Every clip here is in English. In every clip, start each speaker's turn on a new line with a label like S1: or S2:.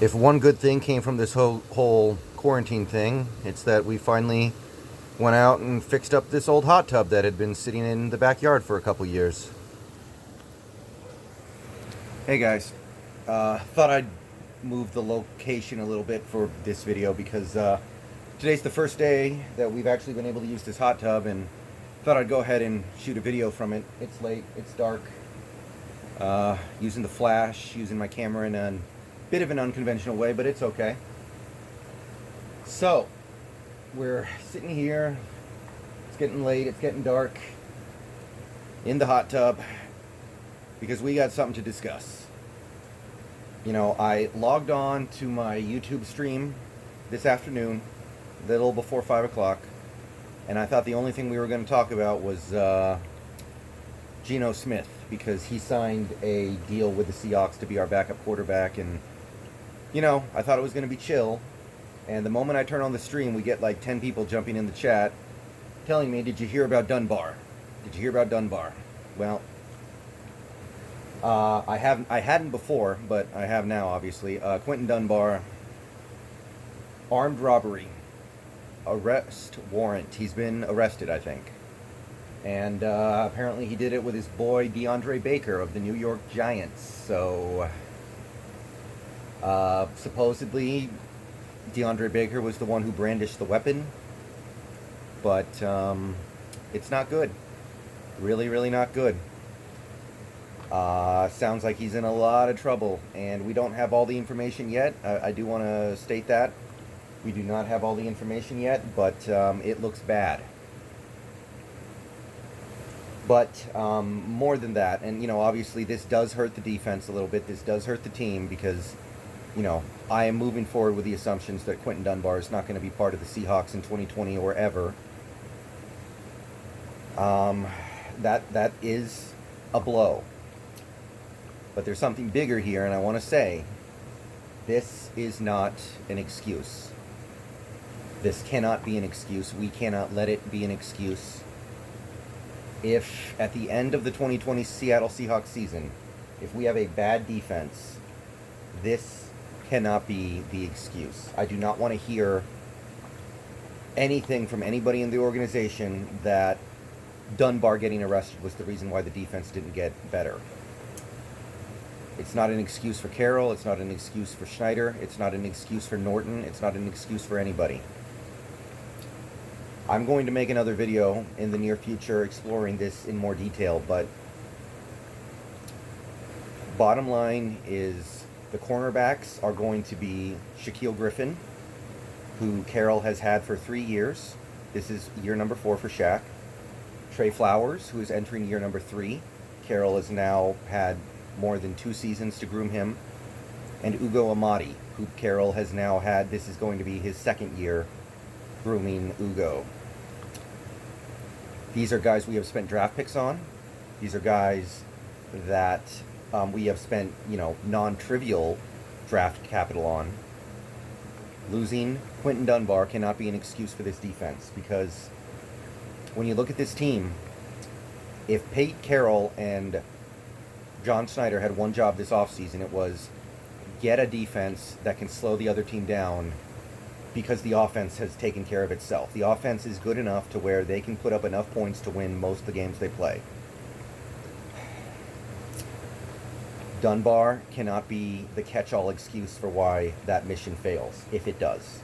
S1: If one good thing came from this whole quarantine thing, it's that we finally went out and fixed up this old hot tub that had been sitting in the backyard for a couple years. Hey guys, thought I'd move the location a little bit for this video because today's the first day that we've actually been able to use this hot tub, and thought I'd go ahead and shoot a video from it. It's late, it's dark, using the flash, using my camera in a bit of an unconventional way, but it's okay. So, we're sitting here, it's getting late, it's getting dark, in the hot tub, because we got something to discuss. You know, I logged on to my YouTube stream this afternoon, a little before 5 o'clock, and I thought the only thing we were going to talk about was Geno Smith, because he signed a deal with the Seahawks to be our backup quarterback, and, you know, I thought it was going to be chill, and the moment I turn on the stream, we get like 10 people jumping in the chat, telling me, did you hear about Dunbar? Did you hear about Dunbar? Well, I hadn't before, but I have now, obviously. Quinton Dunbar, armed robbery, arrest warrant. He's been arrested, I think. And apparently he did it with his boy DeAndre Baker of the New York Giants. So, supposedly, DeAndre Baker was the one who brandished the weapon. But it's not good. Really, really not good. Sounds like he's in a lot of trouble, and we don't have all the information yet. I do want to state that. We do not have all the information yet, but it looks bad. But more than that, and, you know, obviously this does hurt the defense a little bit. This does hurt the team because, you know, I am moving forward with the assumptions that Quinton Dunbar is not going to be part of the Seahawks in 2020 or ever. That is a blow. But there's something bigger here, and I want to say, this is not an excuse. This cannot be an excuse. We cannot let it be an excuse. If at the end of the 2020 Seattle Seahawks season, if we have a bad defense, this cannot be the excuse. I do not want to hear anything from anybody in the organization that Dunbar getting arrested was the reason why the defense didn't get better. It's not an excuse for Carroll. It's not an excuse for Schneider. It's not an excuse for Norton. It's not an excuse for anybody. I'm going to make another video in the near future exploring this in more detail, but bottom line is the cornerbacks are going to be Shaquille Griffin, who Carroll has had for 3 years. This is year number 4 for Shaq. Trey Flowers, who is entering year number 3. Carroll has now had more than 2 seasons to groom him. And Ugo Amadi, who Carroll has now had, this is going to be his 2nd year grooming Ugo. These are guys we have spent draft picks on. These are guys that we have spent, you know, non-trivial draft capital on. Losing Quinton Dunbar cannot be an excuse for this defense, because when you look at this team, if Pete Carroll and John Schneider had one job this offseason, it was get a defense that can slow the other team down, because the offense has taken care of itself. The offense is good enough to where they can put up enough points to win most of the games they play. Dunbar cannot be the catch-all excuse for why that mission fails, if it does.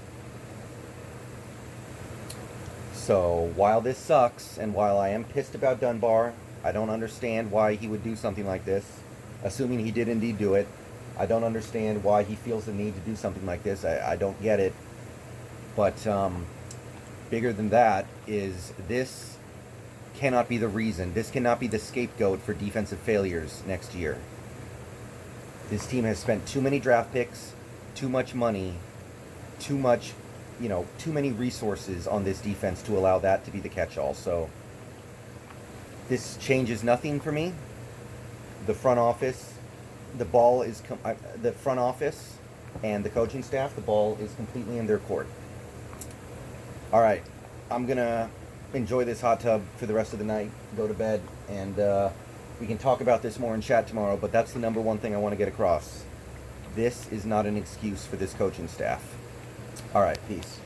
S1: So, while this sucks, and while I am pissed about Dunbar, I don't understand why he would do something like this, assuming he did indeed do it. I don't understand why he feels the need to do something like this. I don't get it. But bigger than that is this cannot be the reason. This cannot be the scapegoat for defensive failures next year. This team has spent too many draft picks, too much money, too many resources on this defense to allow that to be the catch-all. So this changes nothing for me. The front office, the front office and the coaching staff, the ball is completely in their court. All right, I'm gonna enjoy this hot tub for the rest of the night, go to bed, and we can talk about this more in chat tomorrow, but that's the number one thing I want to get across. This is not an excuse for this coaching staff. All right, peace.